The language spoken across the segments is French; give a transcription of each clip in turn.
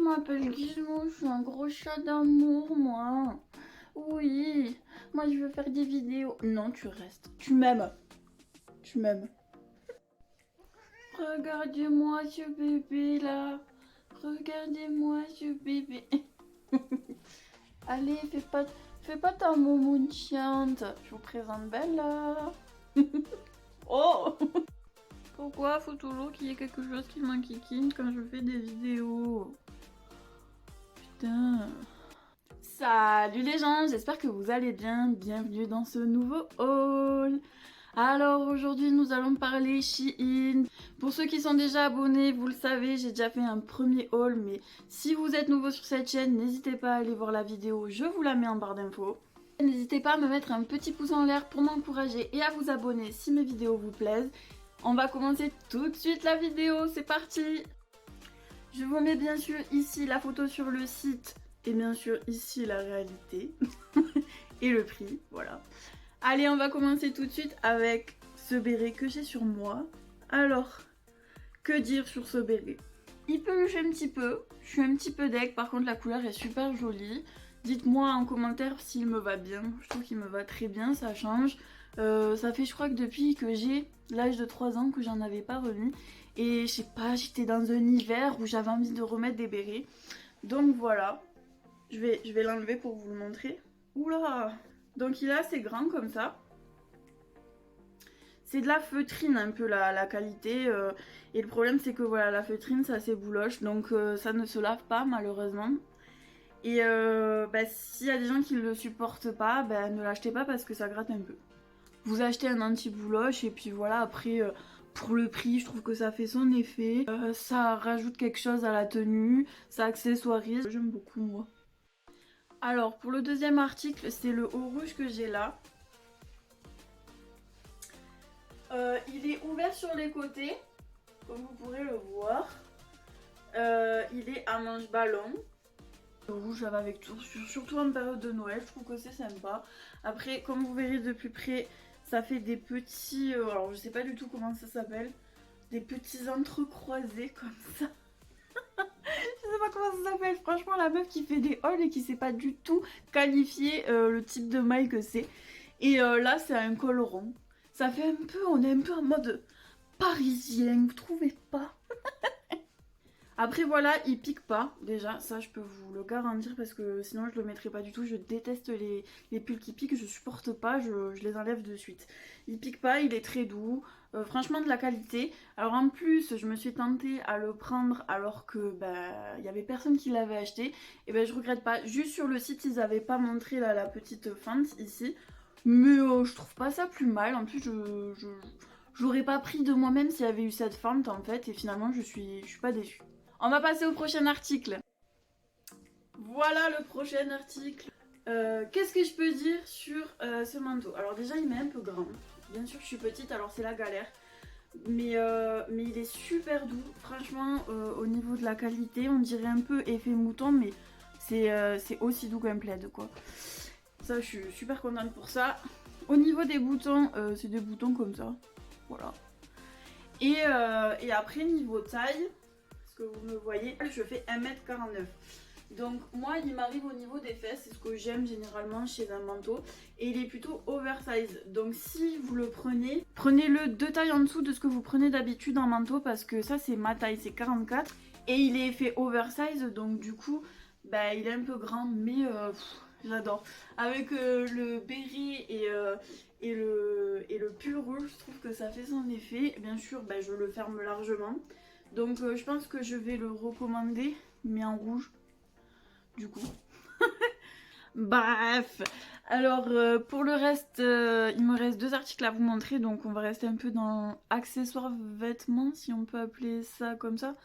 m'appelle Gizmo, je suis un gros chat d'amour, moi. Oui, moi je veux faire des vidéos. Non, tu restes. Tu m'aimes. Tu m'aimes. Regardez-moi ce bébé là. Regardez-moi ce bébé. Allez, fais pas ta moumoune chiante. Je vous présente Bella. Oh! Pourquoi faut toujours qu'il y ait quelque chose qui m'enquiquine quand je fais des vidéos? Putain. Salut les gens, j'espère que vous allez bien. Bienvenue dans ce nouveau haul. Alors aujourd'hui nous allons parler Shein. Pour ceux qui sont déjà abonnés, vous le savez, j'ai déjà fait un premier haul, mais si vous êtes nouveau sur cette chaîne, n'hésitez pas à aller voir la vidéo, je vous la mets en barre d'infos. N'hésitez pas à me mettre un petit pouce en l'air pour m'encourager et à vous abonner si mes vidéos vous plaisent. On va commencer tout de suite la vidéo, c'est parti! Je vous mets bien sûr ici la photo sur le site et bien sûr ici la réalité et le prix, voilà. Allez, on va commencer tout de suite avec ce béret que j'ai sur moi. Alors, que dire sur ce béret? Il peluche un petit peu, je suis un petit peu deg, par contre la couleur est super jolie. Dites-moi en commentaire s'il me va bien, je trouve qu'il me va très bien, ça change. Ça fait je crois que depuis que j'ai l'âge de 3 ans que j'en avais pas remis. Et je sais pas, j'étais dans un hiver où j'avais envie de remettre des bérets. Donc voilà, je vais l'enlever pour vous le montrer. Oula! Donc il est assez grand comme ça. C'est de la feutrine un peu la qualité. Et le problème c'est que voilà, la feutrine c'est assez bouloche. Donc ça ne se lave pas malheureusement. Et s'il y a des gens qui ne le supportent pas, ne l'achetez pas parce que ça gratte un peu. Vous achetez un anti-bouloche et puis voilà, après pour le prix je trouve que ça fait son effet. Ça rajoute quelque chose à la tenue, ça accessoirise. J'aime beaucoup moi. Alors pour le deuxième article, c'est le haut rouge que j'ai là. Il est ouvert sur les côtés, comme vous pourrez le voir. Il est à manche ballon. Le rouge ça va avec tout, surtout en période de Noël, je trouve que c'est sympa. Après, comme vous verrez de plus près, ça fait des petits, alors je sais pas du tout comment ça s'appelle, des petits entrecroisés comme ça. Je sais pas comment ça s'appelle, franchement la meuf qui fait des hauls et qui sait pas du tout qualifier le type de maille que c'est. Et là c'est un col rond. Ça fait un peu, on est un peu en mode parisien, vous trouvez pas? Après voilà, il pique pas, déjà, ça je peux vous le garantir parce que sinon je le mettrai pas du tout. Je déteste les pulls qui piquent, je supporte pas, je les enlève de suite. Il pique pas, il est très doux, franchement de la qualité. Alors en plus, je me suis tentée à le prendre alors que il y avait personne qui l'avait acheté. Et je regrette pas, juste sur le site ils avaient pas montré là, la petite fente ici. Mais je trouve pas ça plus mal, en plus j'aurais pas pris de moi-même s'il y avait eu cette fente en fait. Et finalement je suis pas déçue. On va passer au prochain article. Voilà le prochain article. Qu'est-ce que je peux dire sur ce manteau? Alors déjà il m'est un peu grand. Bien sûr que je suis petite alors c'est la galère. Mais il est super doux. Franchement au niveau de la qualité on dirait un peu effet mouton mais c'est aussi doux qu'un plaid quoi. Ça je suis super contente pour ça. Au niveau des boutons c'est des boutons comme ça. Voilà. Et après niveau taille, que vous me voyez, je fais 1m49. Donc moi il m'arrive au niveau des fesses, c'est ce que j'aime généralement chez un manteau. Et il est plutôt oversize. Donc si vous le prenez, prenez-le 2 tailles en dessous de ce que vous prenez d'habitude en manteau. Parce que ça c'est ma taille, c'est 44. Et il est fait oversize, donc du coup il est un peu grand. Mais j'adore. Avec le béret et le pull rouge, je trouve que ça fait son effet. Bien sûr je le ferme largement. Donc je pense que je vais le recommander, mais en rouge, du coup. Bref, alors pour le reste, il me reste 2 articles à vous montrer, donc on va rester un peu dans accessoires vêtements, si on peut appeler ça comme ça.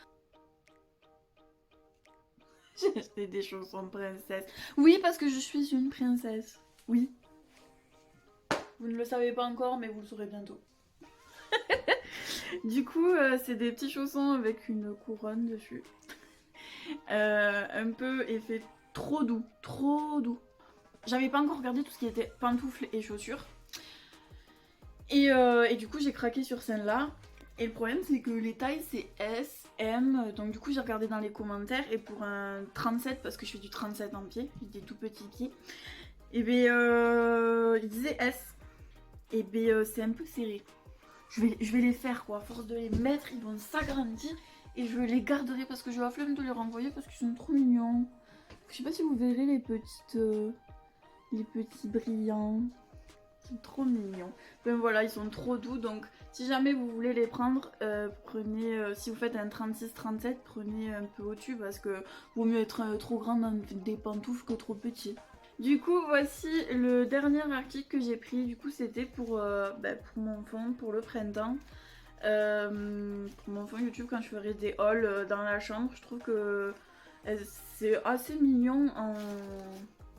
J'ai acheté des chaussons de princesse. Oui, parce que je suis une princesse. Oui. Vous ne le savez pas encore, mais vous le saurez bientôt. Du coup, c'est des petits chaussons avec une couronne dessus. Un peu effet trop doux, trop doux. J'avais pas encore regardé tout ce qui était pantoufles et chaussures. Et du coup, j'ai craqué sur celle-là. Et le problème c'est que les tailles c'est S, M, donc du coup j'ai regardé dans les commentaires et pour un 37, parce que je fais du 37 en pied, j'ai des tout petits pieds, et ben il disait S. Et ben c'est un peu serré. Je vais les faire quoi, à force de les mettre ils vont s'agrandir et je les garderai parce que j'ai la flemme de les renvoyer parce qu'ils sont trop mignons. Je sais pas si vous verrez les petits brillants. C'est trop mignon. Ben voilà, ils sont trop doux. Donc si jamais vous voulez les prendre, prenez, si vous faites un 36-37, prenez un peu au-dessus parce que vaut mieux être trop grand dans des pantoufles que trop petit. Du coup, voici le dernier article que j'ai pris. Du coup, c'était pour mon fond, pour le printemps. Pour mon fond YouTube, quand je ferai des hauls dans la chambre, je trouve que c'est assez mignon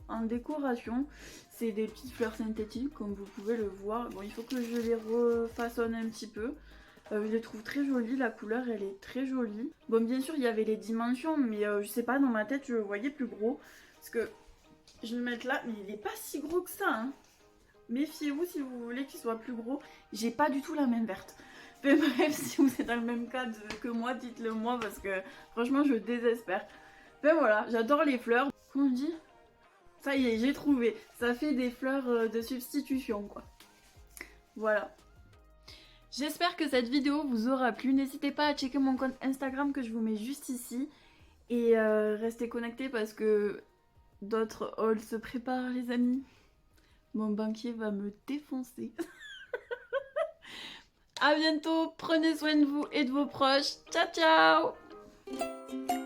en décoration. C'est des petites fleurs synthétiques comme vous pouvez le voir. Bon, il faut que je les refaçonne un petit peu. Je les trouve très jolies, la couleur elle est très jolie. Bon, bien sûr il y avait les dimensions, mais je sais pas, dans ma tête je le voyais plus gros. Parce que je vais le mettre là, mais il est pas si gros que ça, hein. Méfiez-vous si vous voulez qu'il soit plus gros. J'ai pas du tout la même verte. Mais bref, si vous êtes dans le même cas que moi, dites-le moi parce que franchement je désespère. Ben voilà, j'adore les fleurs. Comment on dit ? Ça y est, j'ai trouvé. Ça fait des fleurs de substitution, quoi. Voilà. J'espère que cette vidéo vous aura plu. N'hésitez pas à checker mon compte Instagram que je vous mets juste ici. Et restez connectés parce que d'autres hauls se préparent, les amis. Mon banquier va me défoncer. A bientôt, prenez soin de vous et de vos proches. Ciao, ciao!